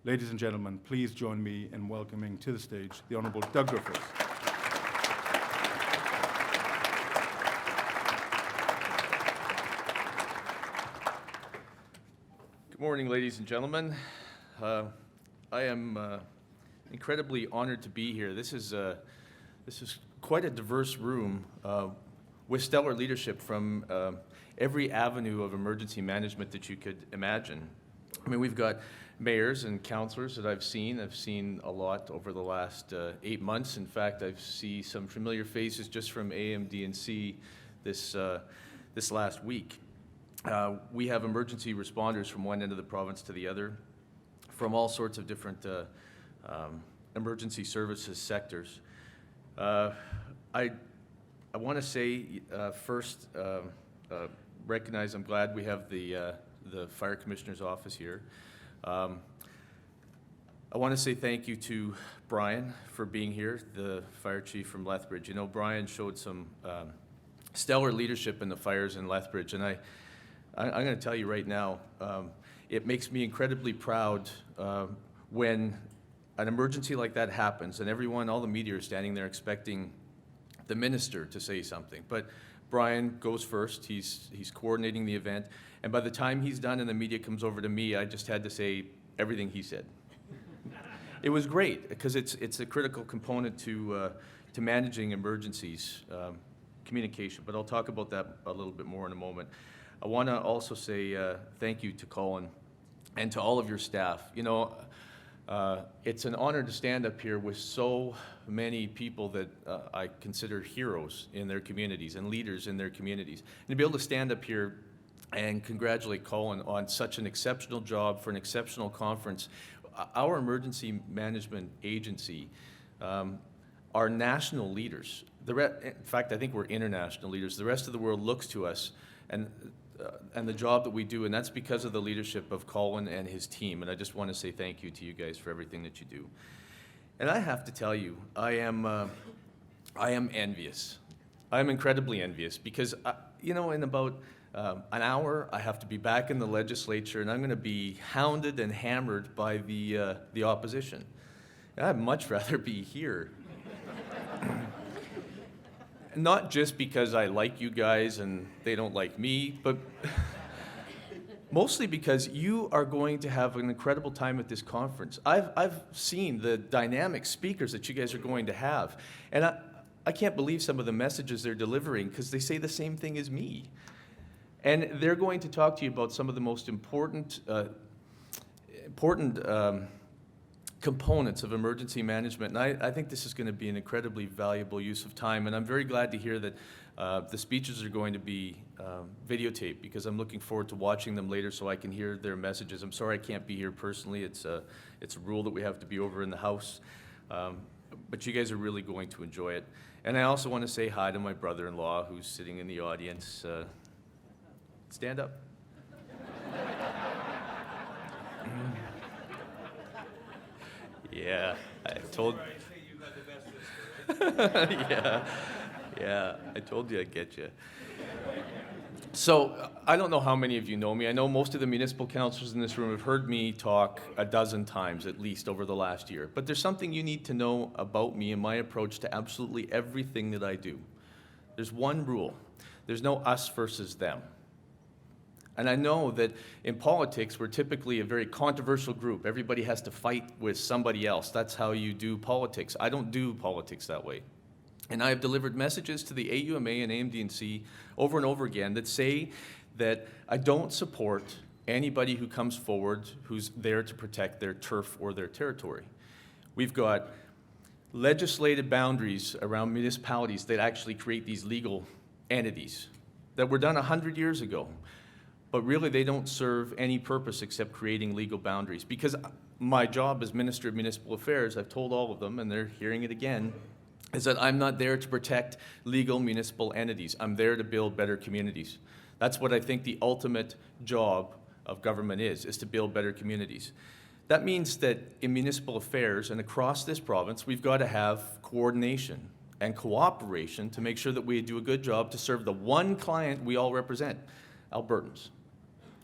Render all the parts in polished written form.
Ladies and gentlemen, please join me in welcoming to the stage the Honourable Doug Griffiths. Good morning, ladies and gentlemen. I am incredibly honored to be here. This is quite a diverse room with stellar leadership from every avenue of emergency management that you could imagine. I mean, we've got mayors and councillors that I've seen. I've seen a lot over the last 8 months. In fact, I see some familiar faces just from AMDNC this last week. We have emergency responders from one end of the province to the other, from all sorts of different emergency services sectors. I want to say first, recognize I'm glad we have the Fire Commissioner's office here. I want to say thank you to Brian for being here, the Fire Chief from Lethbridge. You know, Brian showed some stellar leadership in the fires in Lethbridge, and I'm going to tell you right now, it makes me incredibly proud when an emergency like that happens and everyone, all the media are standing there expecting the minister to say something. But Brian goes first, he's coordinating the event, and by the time he's done and the media comes over to me, I just had to say everything he said. It was great, because it's a critical component to managing emergencies, communication, but I'll talk about that a little bit more in a moment. I want to also say thank you to Colin and to all of your staff. You know, it's an honor to stand up here with so many people that I consider heroes in their communities and leaders in their communities. And to be able to stand up here and congratulate Colin on such an exceptional job for an exceptional conference. Our emergency management agency are national leaders. In fact, I think we're international leaders. The rest of the world looks to us and the job that we do, and that's because of the leadership of Colin and his team. And I just want to say thank you to you guys for everything that you do. And I have to tell you, I am envious. I am incredibly envious because, you know, in about an hour, I have to be back in the legislature, and I'm going to be hounded and hammered by the opposition. And I'd much rather be here. Not just because I like you guys and they don't like me, but mostly because you are going to have an incredible time at this conference. I've seen the dynamic speakers that you guys are going to have, and I can't believe some of the messages they're delivering because they say the same thing as me. And they're going to talk to you about some of the most important components of emergency management, and I think this is going to be an incredibly valuable use of time, and I'm very glad to hear that the speeches are going to be videotaped, because I'm looking forward to watching them later so I can hear their messages. I'm sorry I can't be here personally. It's a rule that we have to be over in the house, but you guys are really going to enjoy it. And I also want to say hi to my brother-in-law who's sitting in the audience. Stand up. Yeah, I told yeah, I told you I'd get you. So, I don't know how many of you know me. I know most of the municipal councillors in this room have heard me talk a dozen times at least over the last year. But there's something you need to know about me and my approach to absolutely everything that I do. There's one rule. There's no us versus them. And I know that in politics, we're typically a very controversial group. Everybody has to fight with somebody else. That's how you do politics. I don't do politics that way. And I have delivered messages to the AEMA and AMDNC over and over again that say that I don't support anybody who comes forward who's there to protect their turf or their territory. We've got legislated boundaries around municipalities that actually create these legal entities that were done 100 years ago. But really, they don't serve any purpose except creating legal boundaries. Because my job as Minister of Municipal Affairs, I've told all of them, and they're hearing it again, is that I'm not there to protect legal municipal entities. I'm there to build better communities. That's what I think the ultimate job of government is to build better communities. That means that in municipal affairs and across this province, we've got to have coordination and cooperation to make sure that we do a good job to serve the one client we all represent, Albertans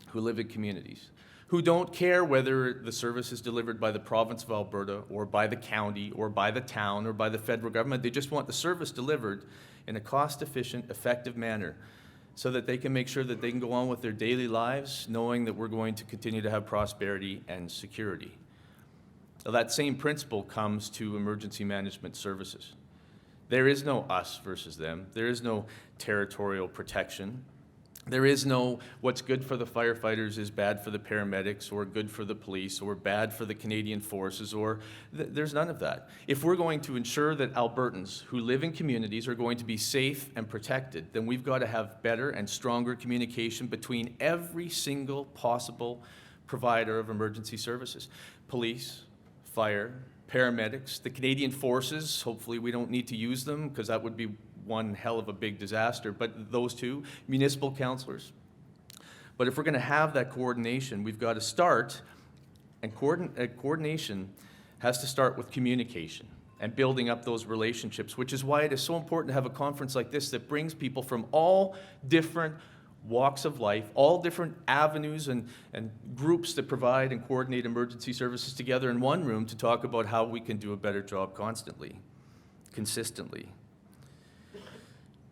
who live in communities, who don't care whether the service is delivered by the province of Alberta or by the county or by the town or by the federal government. They just want the service delivered in a cost-efficient, effective manner so that they can make sure that they can go on with their daily lives knowing that we're going to continue to have prosperity and security. Now, that same principle comes to emergency management services. There is no us versus them. There is no territorial protection. There is no what's good for the firefighters is bad for the paramedics or good for the police or bad for the Canadian forces or there's none of that. If we're going to ensure that Albertans who live in communities are going to be safe and protected, then we've got to have better and stronger communication between every single possible provider of emergency services. Police, fire, paramedics, the Canadian forces, hopefully we don't need to use them because that would be one hell of a big disaster, but those two, municipal councillors. But if we're going to have that coordination, we've got to start, and coordination has to start with communication and building up those relationships, which is why it is so important to have a conference like this that brings people from all different walks of life, all different avenues and groups that provide and coordinate emergency services together in one room to talk about how we can do a better job constantly, consistently.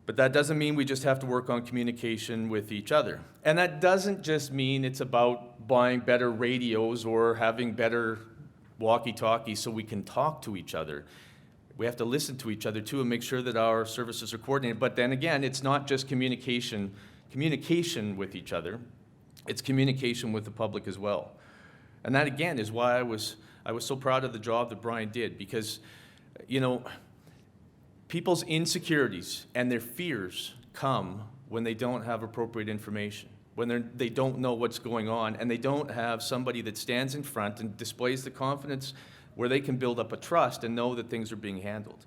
But that doesn't mean we just have to work on communication with each other. And that doesn't just mean it's about buying better radios or having better walkie-talkies so we can talk to each other. We have to listen to each other too and make sure that our services are coordinated. But then again, it's not just communication with each other, it's communication with the public as well. And that again is why I was so proud of the job that Brian did, because, you know, people's insecurities and their fears come when they don't have appropriate information, when they don't know what's going on, and they don't have somebody that stands in front and displays the confidence where they can build up a trust and know that things are being handled.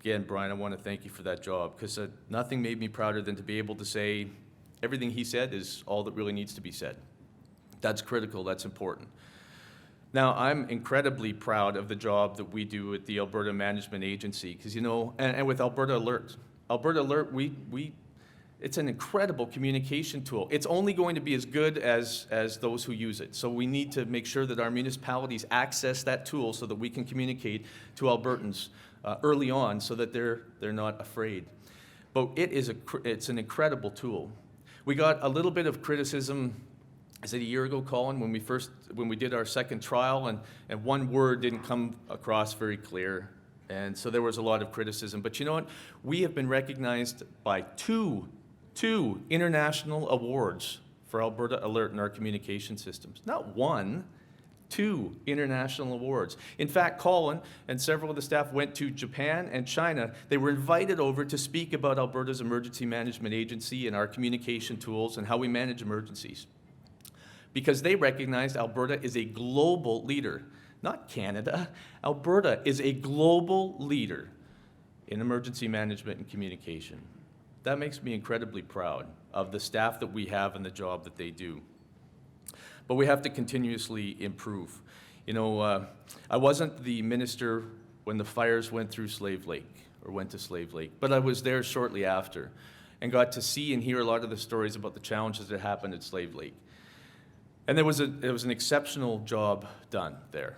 Again, Brian, I want to thank you for that job, because nothing made me prouder than to be able to say everything he said is all that really needs to be said. That's critical, that's important. Now, I'm incredibly proud of the job that we do at the Alberta Management Agency, because, you know, and with Alberta Alert. Alberta Alert, it's an incredible communication tool. It's only going to be as good as those who use it. So we need to make sure that our municipalities access that tool so that we can communicate to Albertans early on so that they're not afraid. But it's an incredible tool. We got a little bit of criticism, is it a year ago, Colin, when we did our second trial, and one word didn't come across very clear, and so there was a lot of criticism. But you know what? We have been recognized by two international awards for Alberta Alert in our communication systems. Not one, 2 international awards. In fact, Colin and several of the staff went to Japan and China. They were invited over to speak about Alberta's Emergency Management Agency and our communication tools and how we manage emergencies, because they recognized Alberta is a global leader. Not Canada. Alberta is a global leader in emergency management and communication. That makes me incredibly proud of the staff that we have and the job that they do. But we have to continuously improve. You know, I wasn't the minister when the fires went through Slave Lake, or went to Slave Lake, but I was there shortly after and got to see and hear a lot of the stories about the challenges that happened at Slave Lake. And there was an exceptional job done there.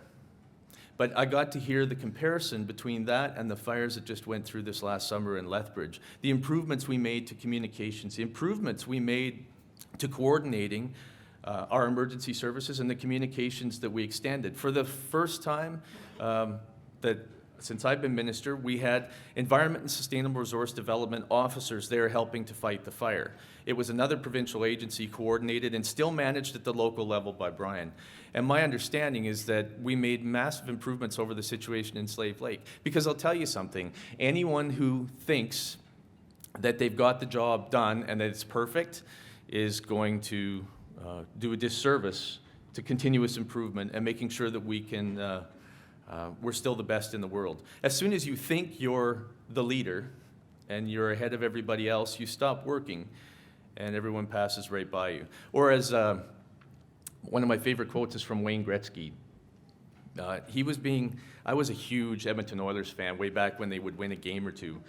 But I got to hear the comparison between that and the fires that just went through this last summer in Lethbridge, the improvements we made to communications, the improvements we made to coordinating our emergency services and the communications that we extended. For the first time since I've been minister, we had Environment and Sustainable Resource Development officers there helping to fight the fire. It was another provincial agency coordinated and still managed at the local level by Brian. And my understanding is that we made massive improvements over the situation in Slave Lake. Because I'll tell you something, anyone who thinks that they've got the job done and that it's perfect is going to do a disservice to continuous improvement and making sure that we can, we're still the best in the world. As soon as you think you're the leader and you're ahead of everybody else, you stop working and everyone passes right by you. Or as one of my favorite quotes is from Wayne Gretzky. I was a huge Edmonton Oilers fan way back when they would win a game or two.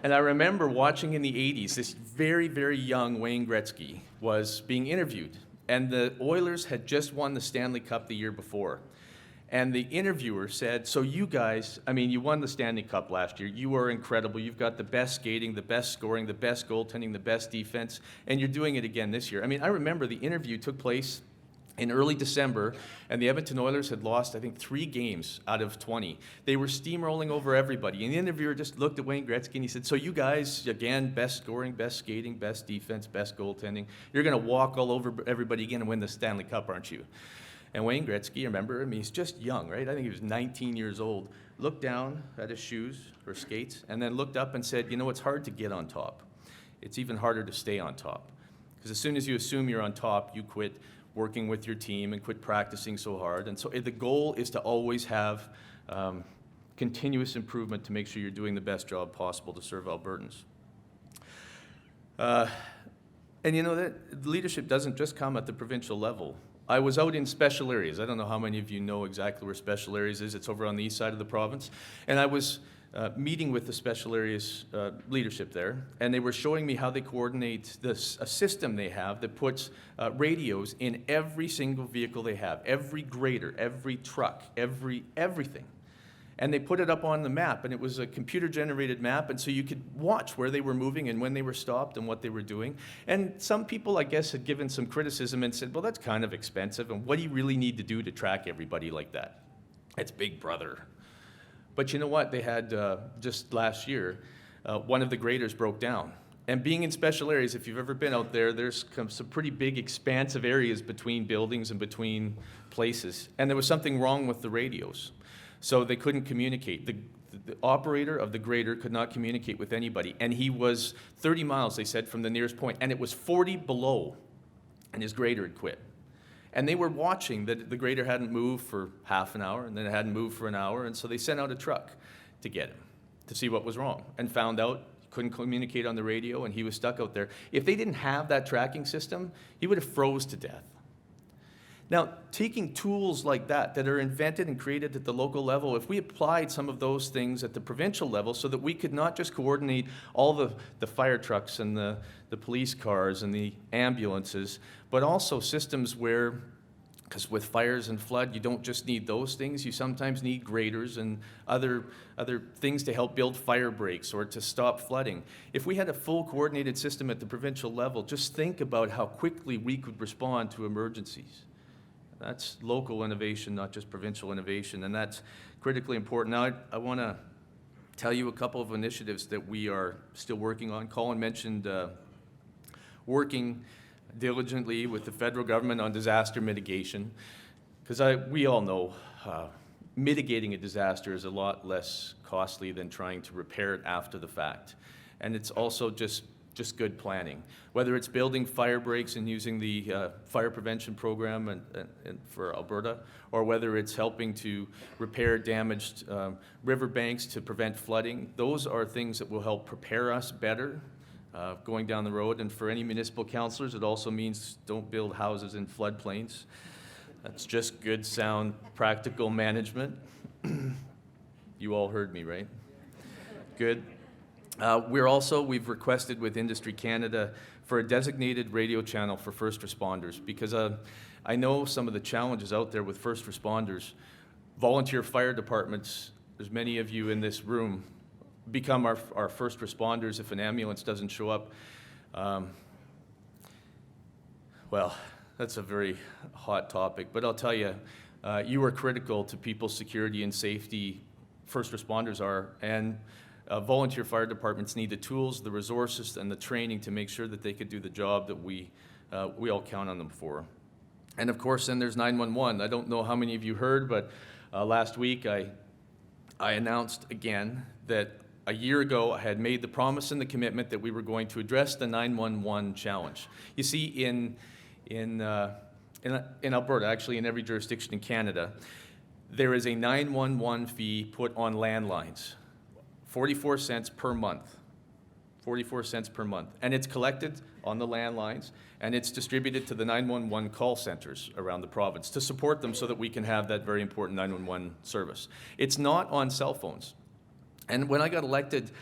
And I remember watching in the 80s, this very, very young Wayne Gretzky was being interviewed. And the Oilers had just won the Stanley Cup the year before. And the interviewer said, so you guys, I mean, you won the Stanley Cup last year. You are incredible. You've got the best skating, the best scoring, the best goaltending, the best defense, and you're doing it again this year. I mean, I remember the interview took place in early December, and the Edmonton Oilers had lost, I think, 3 games out of 20. They were steamrolling over everybody. And the interviewer just looked at Wayne Gretzky and he said, so you guys, again, best scoring, best skating, best defense, best goaltending. You're going to walk all over everybody again and win the Stanley Cup, aren't you? And Wayne Gretzky, remember, I mean, he's just young, right? I think he was 19 years old. Looked down at his shoes or skates and then looked up and said, you know, it's hard to get on top. It's even harder to stay on top. Because as soon as you assume you're on top, you quit working with your team and quit practicing so hard. And so the goal is to always have continuous improvement to make sure you're doing the best job possible to serve Albertans. And you know that leadership doesn't just come at the provincial level. I was out in special areas. I don't know how many of you know exactly where special areas is. It's over on the east side of the province. And I was meeting with the special areas leadership there, and they were showing me how they coordinate a system they have that puts radios in every single vehicle they have, every grader, every truck, everything. And they put it up on the map, and it was a computer-generated map, and so you could watch where they were moving and when they were stopped and what they were doing. And some people, I guess, had given some criticism and said, well, that's kind of expensive, and what do you really need to do to track everybody like that? It's Big Brother. But you know what? They had, just last year, one of the graders broke down. And being in special areas, if you've ever been out there, there's some pretty big expansive areas between buildings and between places. And there was something wrong with the radios. So they couldn't communicate. The operator of the grader could not communicate with anybody. And he was 30 miles, they said, from the nearest point. And it was 40 below, and his grader had quit. And they were watching that the grader hadn't moved for half an hour, and then it hadn't moved for an hour, and so they sent out a truck to get him, to see what was wrong, and found out he couldn't communicate on the radio, and he was stuck out there. If they didn't have that tracking system, he would have froze to death. Now, taking tools like that are invented and created at the local level, if we applied some of those things at the provincial level so that we could not just coordinate all the fire trucks and the police cars and the ambulances, but also systems where, because with fires and flood, you don't just need those things, you sometimes need graders and other things to help build fire breaks or to stop flooding. If we had a full coordinated system at the provincial level, just think about how quickly we could respond to emergencies. That's local innovation, not just provincial innovation, and that's critically important. Now, I want to tell you a couple of initiatives that we are still working on. Colin mentioned working diligently with the federal government on disaster mitigation, because we all know mitigating a disaster is a lot less costly than trying to repair it after the fact. And it's also just good planning. Whether it's building fire breaks and using the fire prevention program and for Alberta, or whether it's helping to repair damaged riverbanks to prevent flooding, those are things that will help prepare us better going down the road. And for any municipal councillors, it also means don't build houses in floodplains. That's just good, sound, practical management. You all heard me, right? Good. We've requested with Industry Canada for a designated radio channel for first responders, because I know some of the challenges out there with first responders. Volunteer fire departments, there's many of you in this room, become our first responders if an ambulance doesn't show up. Well, that's a very hot topic, but I'll tell you, you are critical to people's security and safety, first responders are, and volunteer fire departments need the tools, the resources, and the training to make sure that they could do the job that we all count on them for. And of course, then there's 911. I don't know how many of you heard, but last week I announced again that a year ago I had made the promise and the commitment that we were going to address the 911 challenge. You see, in Alberta, actually in every jurisdiction in Canada, there is a 911 fee put on landlines. 44 cents per month, 44 cents per month. And it's collected on the landlines, and it's distributed to the 911 call centers around the province to support them so that we can have that very important 911 service. It's not on cell phones. And when I got elected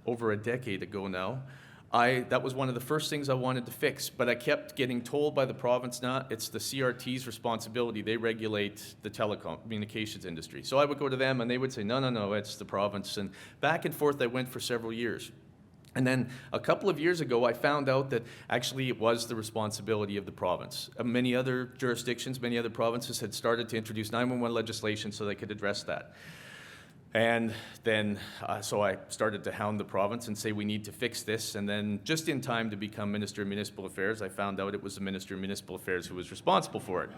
over a decade ago now. That was one of the first things I wanted to fix, but I kept getting told by the province, it's the CRT's responsibility. They regulate the telecommunications industry. So I would go to them and they would say, no, it's the province. And back and forth I went for several years. And then a couple of years ago, I found out that actually it was the responsibility of the province. Many other jurisdictions, many other provinces had started to introduce 911 legislation so they could address that. And then, so I started to hound the province and say, we need to fix this. And then just in time to become Minister of Municipal Affairs, I found out it was the Minister of Municipal Affairs who was responsible for it.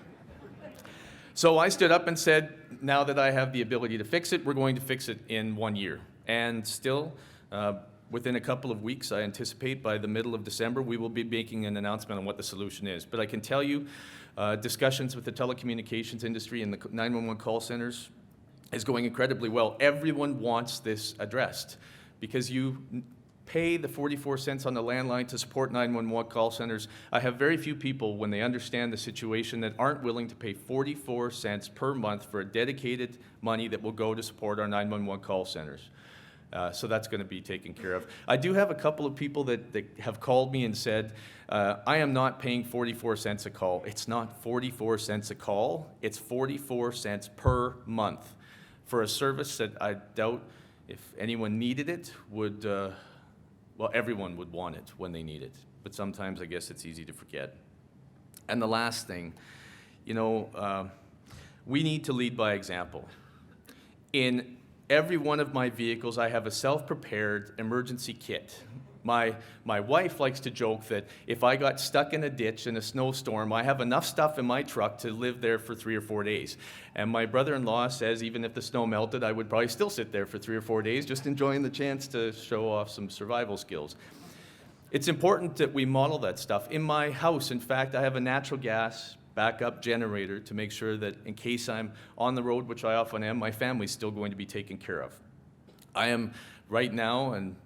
So I stood up and said, now that I have the ability to fix it, we're going to fix it in 1 year. And still, within a couple of weeks, I anticipate by the middle of December, we will be making an announcement on what the solution is. But I can tell you, discussions with the telecommunications industry and the 911 call centers is going incredibly well. Everyone wants this addressed because you pay the 44 cents on the landline to support 911 call centers. I have very few people, when they understand the situation, that aren't willing to pay 44 cents per month for a dedicated money that will go to support our 911 call centers. So that's going to be taken care of. I do have a couple of people that have called me and said, I am not paying 44 cents a call. It's not 44 cents a call. It's 44 cents per month for a service that I doubt if anyone needed it would, well, everyone would want it when they need it. But sometimes I guess it's easy to forget. And the last thing, we need to lead by example. In every one of my vehicles, I have a self-prepared emergency kit. My wife likes to joke that if I got stuck in a ditch in a snowstorm, I have enough stuff in my truck to live there for 3 or 4 days. And my brother-in-law says even if the snow melted, I would probably still sit there for 3 or 4 days, just enjoying the chance to show off some survival skills. It's important that we model that stuff. In my house, in fact, I have a natural gas backup generator to make sure that in case I'm on the road, which I often am, my family's still going to be taken care of. I am right now, and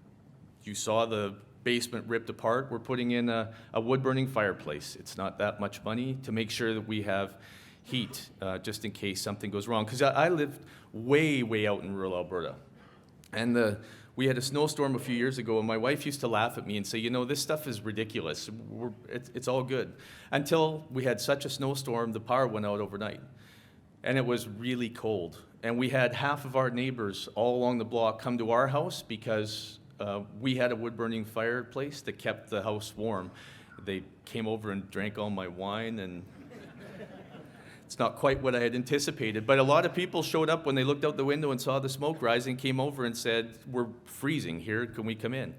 you saw the basement ripped apart, we're putting in a wood-burning fireplace. It's not that much money to make sure that we have heat just in case something goes wrong. Because I lived way, way out in rural Alberta. And we had a snowstorm a few years ago, and my wife used to laugh at me and say, this stuff is ridiculous. It's all good. Until we had such a snowstorm, the power went out overnight. And it was really cold. And we had half of our neighbors all along the block come to our house because we had a wood-burning fireplace that kept the house warm. They came over and drank all my wine, and it's not quite what I had anticipated. But a lot of people showed up when they looked out the window and saw the smoke rising, came over and said, we're freezing here, can we come in?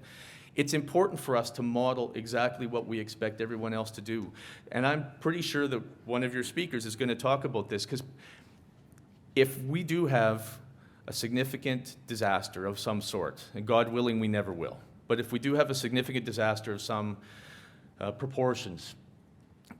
It's important for us to model exactly what we expect everyone else to do. And I'm pretty sure that one of your speakers is going to talk about this, because if we do have a significant disaster of some sort, and God willing, we never will, but if we do have a significant disaster of some proportions,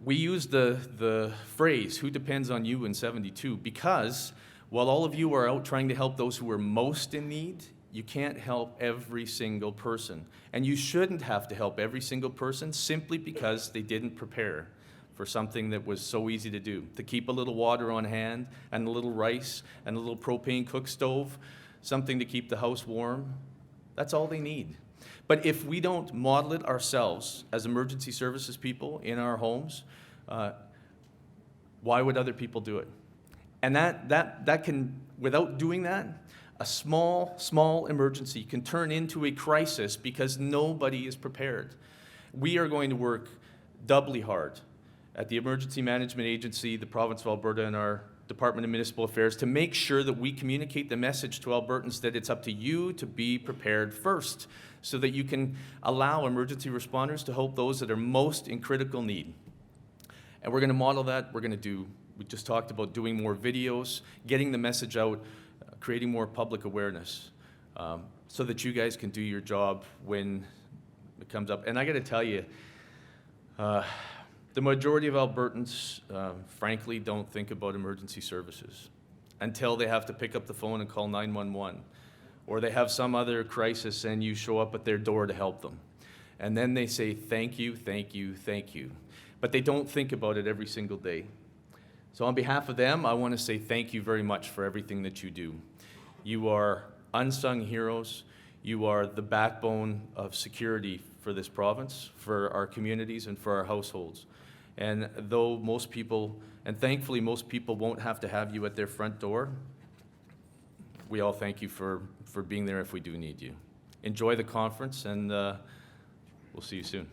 we use the phrase, who depends on you in 72, because while all of you are out trying to help those who are most in need, you can't help every single person. And you shouldn't have to help every single person simply because they didn't prepare for something that was so easy to do. To keep a little water on hand, and a little rice, and a little propane cook stove, something to keep the house warm, that's all they need. But if we don't model it ourselves as emergency services people in our homes, why would other people do it? And that can, without doing that, a small emergency can turn into a crisis because nobody is prepared. We are going to work doubly hard at the Emergency Management Agency, the Province of Alberta, and our Department of Municipal Affairs to make sure that we communicate the message to Albertans that it's up to you to be prepared first, so that you can allow emergency responders to help those that are most in critical need. And we're going to model that. We just talked about doing more videos, getting the message out, creating more public awareness, so that you guys can do your job when it comes up. And I got to tell you, the majority of Albertans, frankly, don't think about emergency services until they have to pick up the phone and call 911, or they have some other crisis and you show up at their door to help them. And then they say, thank you, thank you, thank you. But they don't think about it every single day. So on behalf of them, I want to say thank you very much for everything that you do. You are unsung heroes. You are the backbone of security for this province, for our communities, and for our households. And though most people, and thankfully most people won't have to have you at their front door, we all thank you for being there if we do need you. Enjoy the conference, and we'll see you soon.